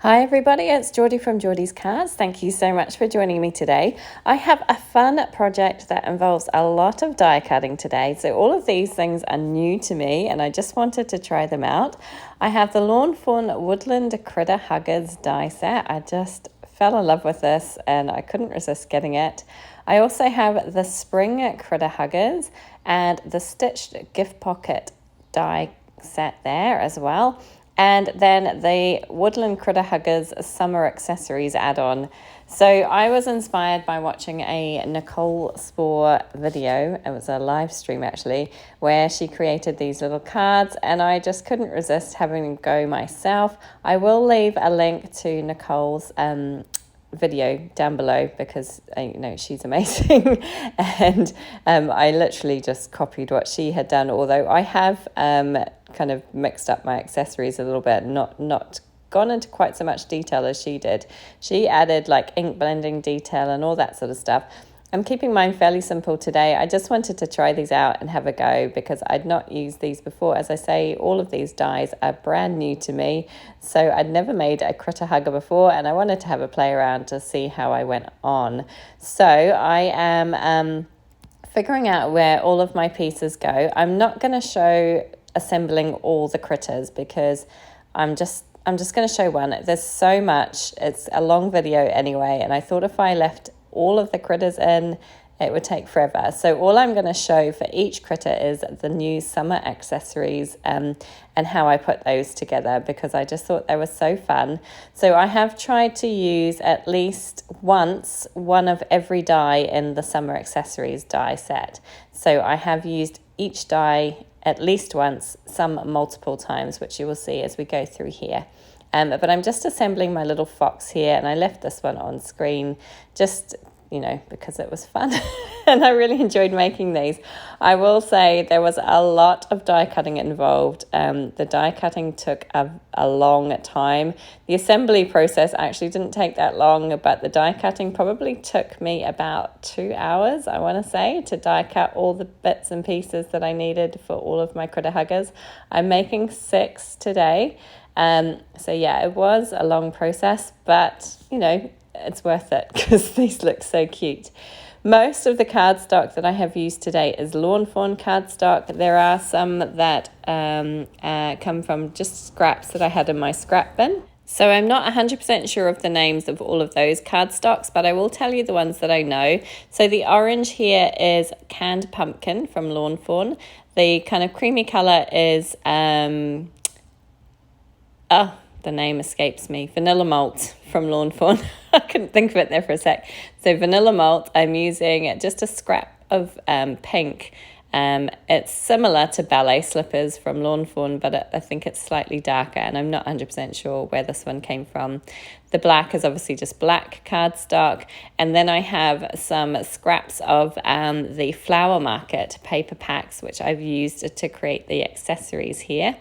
Hi everybody, it's Geordie from Geordie's Cards. Thank you so much for joining me today. I have a fun project that involves a lot of die cutting today. So all of these things are new to me and I just wanted to try them out. I have the Lawn Fawn Woodland Critter Huggers die set. I just fell in love with this and I couldn't resist getting it. I also have the Spring Critter Huggers and the Stitched Gift Pocket die set there as well. And then the Woodland Critter Huggers Summer Accessories add-on. So I was inspired by watching a Nicole Spohr video. It was a live stream actually, where she created these little cards and I just couldn't resist having a go myself. I will leave a link to Nicole's video down below because she's amazing and I literally just copied what she had done, although I have kind of mixed up my accessories a little bit, not gone into quite so much detail as she did. She added like ink blending detail and all that sort of stuff. I'm keeping mine fairly simple today. I just wanted to try these out and have a go because I'd not used these before. As I say, all of these dies are brand new to me. So I'd never made a critter hugger before and I wanted to have a play around to see how I went on. So I am figuring out where all of my pieces go. I'm not going to show assembling all the critters because I'm just going to show one. There's so much. It's a long video anyway, and I thought if I left all of the critters in, it would take forever. So all I'm going to show for each critter is the new summer accessories and how I put those together because I just thought they were so fun. So I have tried to use at least once one of every die in the summer accessories die set. So I have used each die at least once, some multiple times, which you will see as we go through here. But I'm just assembling my little fox here and I left this one on screen just, because it was fun and I really enjoyed making these. I will say there was a lot of die cutting involved. The die cutting took a long time. The assembly process actually didn't take that long, but the die cutting probably took me about 2 hours, I want to say, to die cut all the bits and pieces that I needed for all of my critter huggers. I'm making 6 today. So yeah, it was a long process, but it's worth it because these look so cute. Most of the cardstock that I have used today is Lawn Fawn cardstock. There are some that come from just scraps that I had in my scrap bin. So I'm not 100% sure of the names of all of those cardstocks, but I will tell you the ones that I know. So the orange here is Canned Pumpkin from Lawn Fawn. The kind of creamy colour is the name escapes me. Vanilla Malt from Lawn Fawn. I couldn't think of it there for a sec. So Vanilla Malt, I'm using just a scrap of pink. It's similar to ballet slippers from Lawn Fawn, but I think it's slightly darker and I'm not 100% sure where this one came from. The black is obviously just black cardstock. And then I have some scraps of the Flower Market paper packs, which I've used to create the accessories here.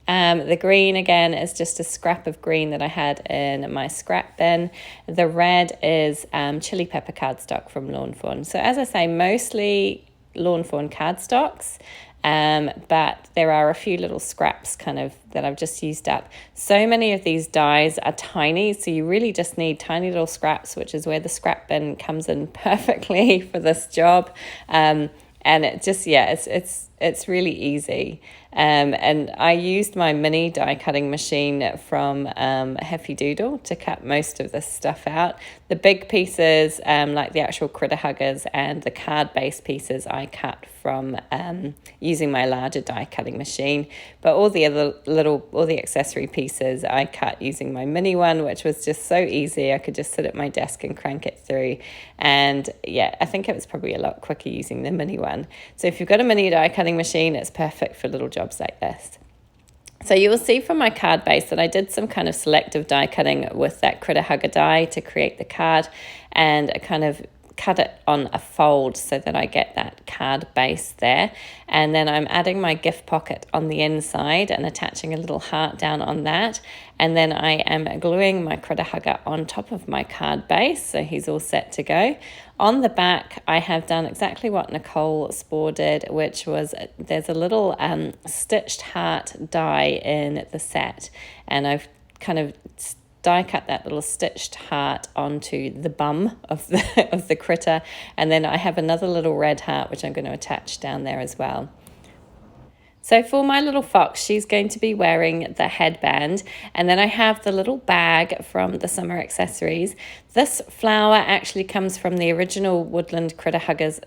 The green, again, is just a scrap of green that I had in my scrap bin. The red is chili pepper cardstock from Lawn Fawn. So as I say, mostly Lawn Fawn cardstocks, but there are a few little scraps kind of that I've just used up. So many of these dies are tiny, so you really just need tiny little scraps, which is where the scrap bin comes in perfectly for this job. And it just, it's really easy. And I used my mini die cutting machine from Heffy Doodle to cut most of this stuff out. The big pieces, like the actual critter huggers and the card based pieces, I cut from using my larger die cutting machine. But all the accessory pieces I cut using my mini one, which was just so easy. I could just sit at my desk and crank it through. And yeah, I think it was probably a lot quicker using the mini one. So if you've got a mini die cutting machine, it's perfect for little jobs like this. So you will see from my card base that I did some kind of selective die cutting with that critter hugger die to create the card, and I kind of cut it on a fold so that I get that card base there. And then I'm adding my gift pocket on the inside and attaching a little heart down on that. And then I am gluing my critter hugger on top of my card base, so he's all set to go. On the back, I have done exactly what Nicole Spohr did, which was there's a little stitched heart die in the set, and I've kind of die cut that little stitched heart onto the bum of the of the critter, and then I have another little red heart which I'm going to attach down there as well. So for my little fox, she's going to be wearing the headband, and then I have the little bag from the summer accessories. This flower actually comes from the original Woodland Critter Huggers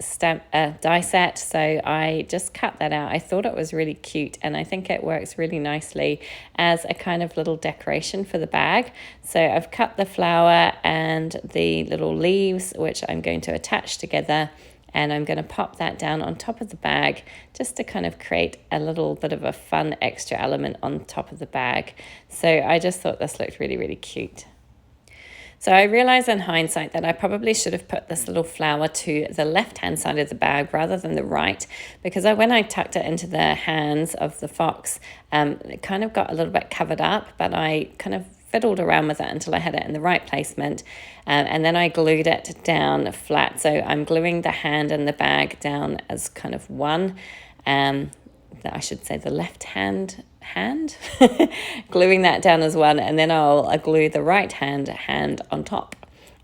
die set, so I just cut that out. I thought it was really cute, and I think it works really nicely as a kind of little decoration for the bag. So I've cut the flower and the little leaves, which I'm going to attach together, and I'm going to pop that down on top of the bag just to kind of create a little bit of a fun extra element on top of the bag. So I just thought this looked really, really cute. So I realize in hindsight that I probably should have put this little flower to the left-hand side of the bag rather than the right, because when I tucked it into the hands of the fox, it kind of got a little bit covered up, but I kind of fiddled around with it until I had it in the right placement, and then I glued it down flat. So I'm gluing the hand and the bag down as kind of one, I should say the left hand gluing that down as one, and then I'll glue the right hand on top.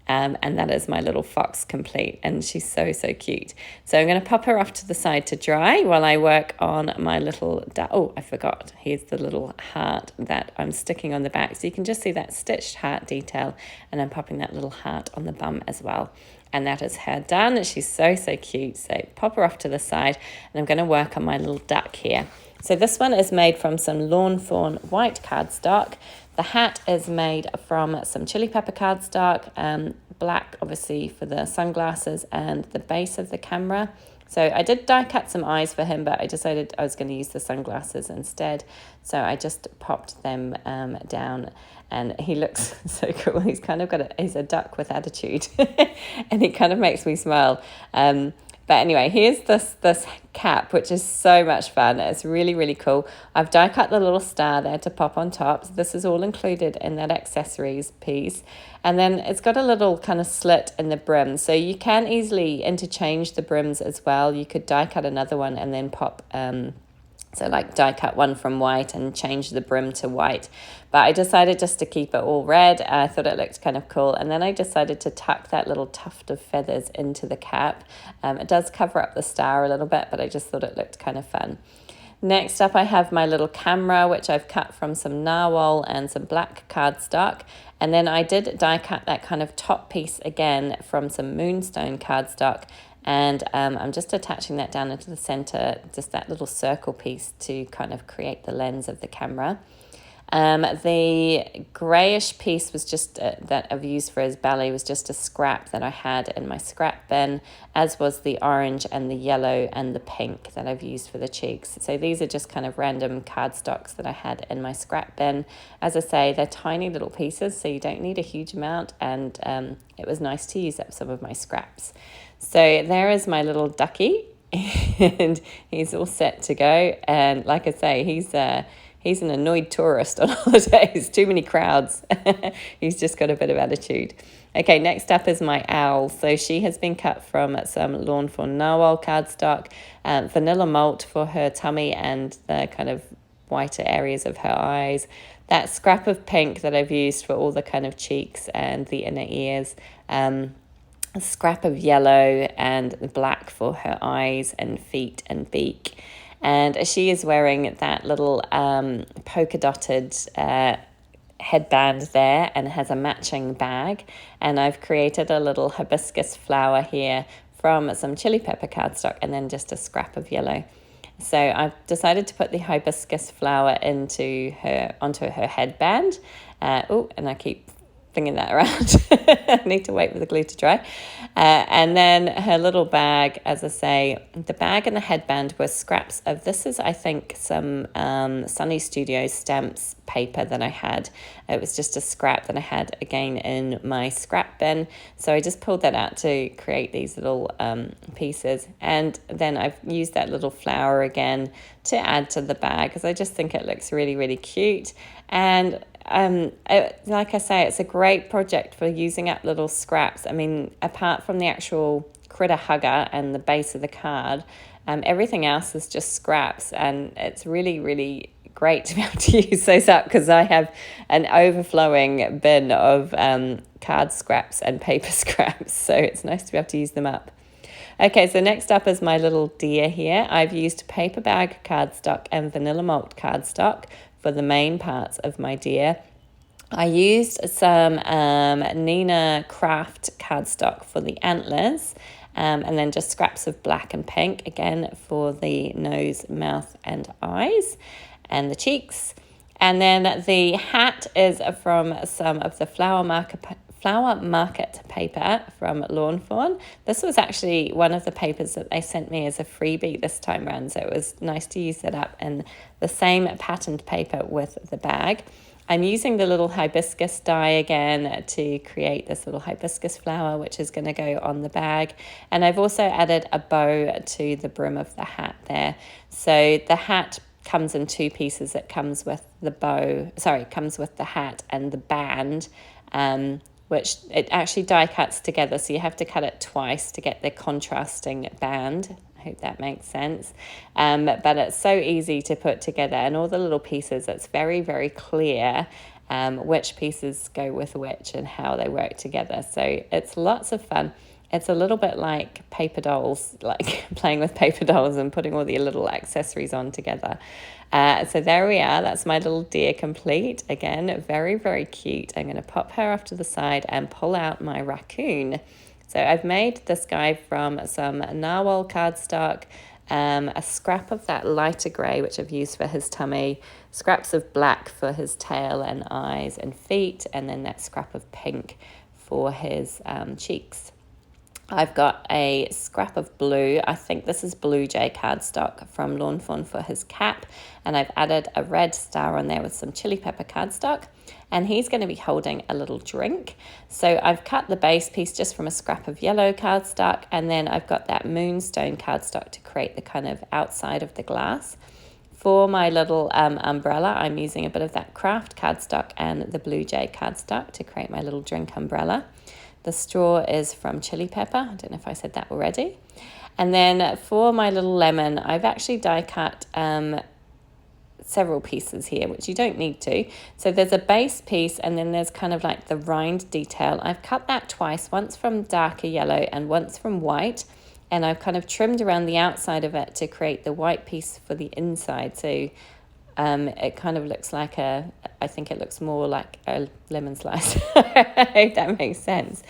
And that is my little fox complete, and she's so cute. So I'm going to pop her off to the side to dry while I work on my little oh, I forgot, here's the little heart that I'm sticking on the back, so you can just see that stitched heart detail, and I'm popping that little heart on the bum as well. And that is her done. She's so cute. So pop her off to the side, and I'm going to work on my little duck here. So this one is made from some Lawn Fawn white cardstock. The hat is made from some chili pepper cardstock, black obviously for the sunglasses and the base of the camera. So I did die cut some eyes for him, but I decided I was going to use the sunglasses instead. So I just popped them down, and he looks so cool. He's kind of he's a duck with attitude, and he kind of makes me smile. But anyway, here's this cap, which is so much fun. It's really cool. I've die cut the little star there to pop on top. So this is all included in that accessories piece. And then it's got a little kind of slit in the brim. So you can easily interchange the brims as well. You could die cut another one and then pop so like die cut one from white and change the brim to white. But I decided just to keep it all red. I thought it looked kind of cool. And then I decided to tuck that little tuft of feathers into the cap. It does cover up the star a little bit, but I just thought it looked kind of fun. Next up, I have my little camera, which I've cut from some Narwhal and some black cardstock. And then I did die cut that kind of top piece again from some Moonstone cardstock. And I'm just attaching that down into the center, just that little circle piece to kind of create the lens of the camera. The grayish piece was just that I've used for his belly was just a scrap that I had in my scrap bin, as was the orange and the yellow and the pink that I've used for the cheeks. So these are just kind of random cardstocks that I had in my scrap bin. As I say, they're tiny little pieces, so you don't need a huge amount, and it was nice to use up some of my scraps. So there is my little ducky, and he's all set to go. And like I say, he's an annoyed tourist on holidays. Too many crowds. He's just got a bit of attitude. Okay, next up is my owl. So she has been cut from some Lawn Fawn Narwhal cardstock, vanilla malt for her tummy and the kind of whiter areas of her eyes. That scrap of pink that I've used for all the kind of cheeks and the inner ears. A scrap of yellow and the black for her eyes and feet and beak. And she is wearing that little polka dotted headband there and has a matching bag. And I've created a little hibiscus flower here from some chili pepper cardstock and then just a scrap of yellow. So I've decided to put the hibiscus flower onto her headband. And I keep flinging that around. I need to wait for the glue to dry. And then her little bag, as I say, the bag and the headband were scraps of, this is, I think, some Sunny Studios stamps paper that I had. It was just a scrap that I had, again, in my scrap bin. So I just pulled that out to create these little pieces. And then I've used that little flower again to add to the bag, because I just think it looks really cute. And like I say, it's a great project for using up little scraps. I mean, apart from the actual critter hugger and the base of the card, everything else is just scraps, and it's really great to be able to use those up because I have an overflowing bin of card scraps and paper scraps. So it's nice to be able to use them up. Okay, so next up is my little deer here. I've used paper bag cardstock and vanilla malt cardstock for the main parts of my deer. I used some Nina Craft cardstock for the antlers, and then just scraps of black and pink again for the nose, mouth and eyes and the cheeks. And then the hat is from some of the flower market paper from Fawn. This was actually one of the papers that they sent me as a freebie this time around, so it was nice to use that up in the same patterned paper with the bag. I'm using the little hibiscus dye again to create this little hibiscus flower, which is going to go on the bag. And I've also added a bow to the brim of the hat there. So the hat comes in two pieces. It comes with the comes with the hat and the band, which it actually die cuts together. So you have to cut it twice to get the contrasting band. I hope that makes sense. But it's so easy to put together, and all the little pieces, it's very, very clear which pieces go with which and how they work together. So it's lots of fun. It's a little bit like paper dolls, like playing with paper dolls and putting all the little accessories on together. So there we are. That's my little deer complete. Again, very, very cute. I'm going to pop her off to the side and pull out my raccoon. So I've made this guy from some Narwhal cardstock, a scrap of that lighter grey, which I've used for his tummy, scraps of black for his tail and eyes and feet, and then that scrap of pink for his cheeks. I've got a scrap of blue. I think this is Blue Jay cardstock from Fawn for his cap. And I've added a red star on there with some chili pepper cardstock. And he's going to be holding a little drink. So I've cut the base piece just from a scrap of yellow cardstock. And then I've got that Moonstone cardstock to create the kind of outside of the glass. For my little umbrella, I'm using a bit of that craft cardstock and the Blue Jay cardstock to create my little drink umbrella. The straw is from Chilli Pepper. I don't know if I said that already. And then for my little lemon, I've actually die cut several pieces here, which you don't need to. So there's a base piece and then there's kind of like the rind detail. I've cut that twice, once from darker yellow and once from white. And I've kind of trimmed around the outside of it to create the white piece for the inside. So it kind of looks like I think it looks more like a lemon slice. I hope that makes sense.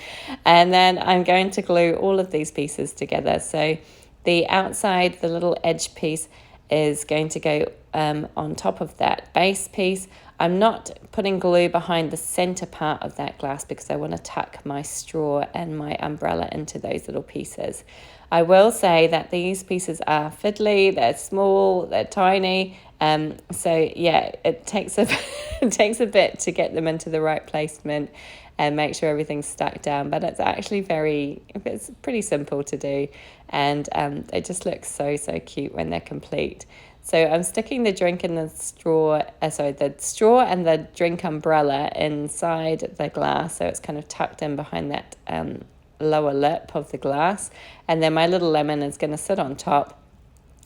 And then I'm going to glue all of these pieces together. So the outside, the little edge piece is going to go on top of that base piece. I'm not putting glue behind the center part of that glass because I want to tuck my straw and my umbrella into those little pieces. I will say that these pieces are fiddly, they're small, they're tiny. So yeah, it takes a bit to get them into the right placement and make sure everything's stuck down, but it's actually it's pretty simple to do, and they just look so cute when they're complete. So I'm sticking the drink and the straw, the straw and the drink umbrella inside the glass, so it's kind of tucked in behind that lower lip of the glass, and then my little lemon is going to sit on top.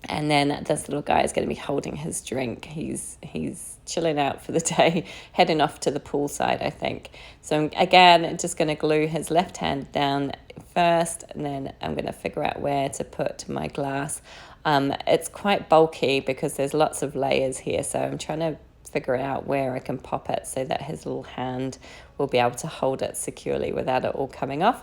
And then this little guy is going to be holding his drink. He's chilling out for the day, heading off to the poolside, I think. So again, just going to glue his left hand down first, and then I'm going to figure out where to put my glass. It's quite bulky because there's lots of layers here, so I'm trying to figure out where I can pop it so that his little hand will be able to hold it securely without it all coming off.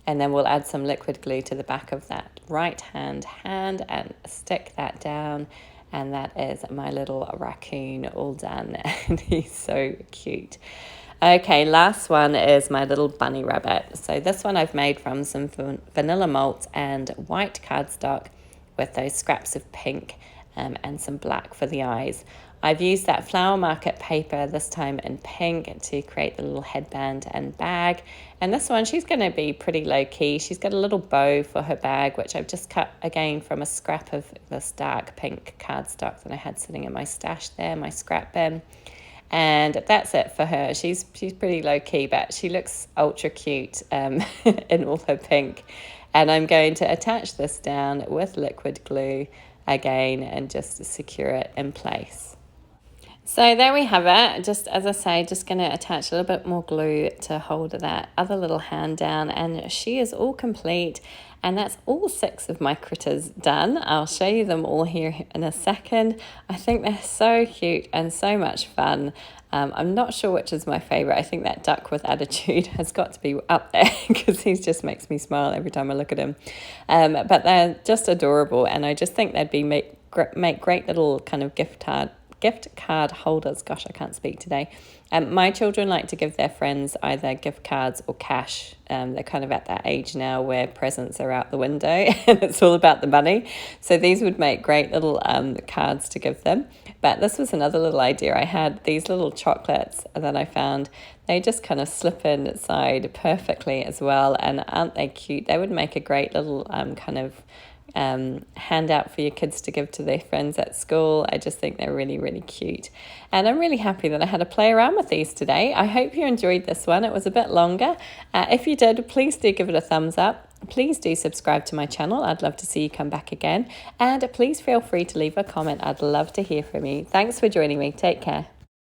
And then we'll add some liquid glue to the back of that right hand and stick that down. And that is my little raccoon all done. And he's so cute. Okay, last one is my little bunny rabbit. So this one I've made from some vanilla malt and white cardstock with those scraps of pink and some black for the eyes. I've used that flower market paper, this time in pink, to create the little headband and bag. And this one, she's going to be pretty low-key. She's got a little bow for her bag, which I've just cut again from a scrap of this dark pink cardstock that I had sitting in my stash there, my scrap bin. And that's it for her. She's pretty low-key, but she looks ultra cute in all her pink. And I'm going to attach this down with liquid glue again and just secure it in place. So there we have it. Just as I say, just going to attach a little bit more glue to hold that other little hand down, and she is all complete. And that's all 6 of my critters done. I'll show you them all here in a second. I think they're so cute and so much fun. I'm not sure which is my favourite. I think that duck with attitude has got to be up there because he just makes me smile every time I look at him. But they're just adorable, and I just think they'd be make great little kind of gift card holders. Gosh, I can't speak today. My children like to give their friends either gift cards or cash. They're kind of at that age now where presents are out the window and it's all about the money. So these would make great little cards to give them. But this was another little idea. I had these little chocolates that I found. They just kind of slip inside perfectly as well. And aren't they cute? They would make a great little kind of handout for your kids to give to their friends at school. I just think they're really, really cute. And I'm really happy that I had to play around with these today. I hope you enjoyed this one. It was a bit longer. If you did, please do give it a thumbs up. Please do subscribe to my channel. I'd love to see you come back again. And please feel free to leave a comment. I'd love to hear from you. Thanks for joining me. Take care.